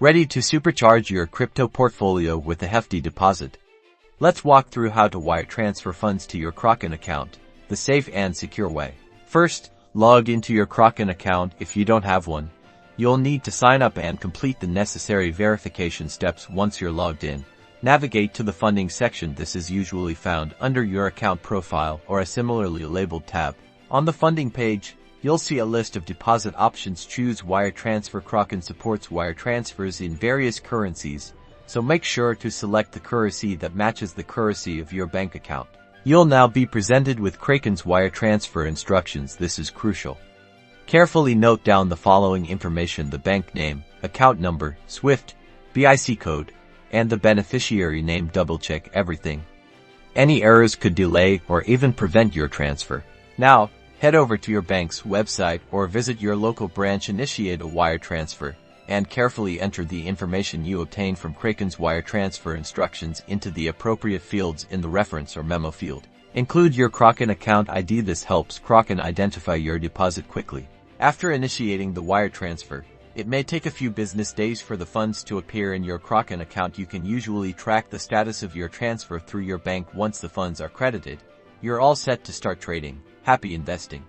Ready to supercharge your crypto portfolio with a hefty deposit? Let's walk through how to wire transfer funds to your Kraken account, the safe and secure way. First, log into your Kraken account if you don't have one. You'll need to sign up and complete the necessary verification steps. Once you're logged in, navigate to the funding section. This is usually found under your account profile or a similarly labeled tab. On the funding page, you'll see a list of deposit options. Choose wire transfer. Kraken supports wire transfers in various currencies, so make sure to select the currency that matches the currency of your bank account. You'll now be presented with Kraken's wire transfer instructions. This is crucial. Carefully note down the following information: the bank name, account number, SWIFT, BIC code, and the beneficiary name. Double-check everything. Any errors could delay or even prevent your transfer. Now, head over to your bank's website or visit your local branch. Initiate a wire transfer and carefully enter the information you obtain from Kraken's wire transfer instructions into the appropriate fields in the reference or memo field. Include your Kraken account ID. This helps Kraken identify your deposit quickly. After initiating the wire transfer, it may take a few business days for the funds to appear in your Kraken account. You can usually track the status of your transfer through your bank. Once the funds are credited, you're all set to start trading. Happy investing!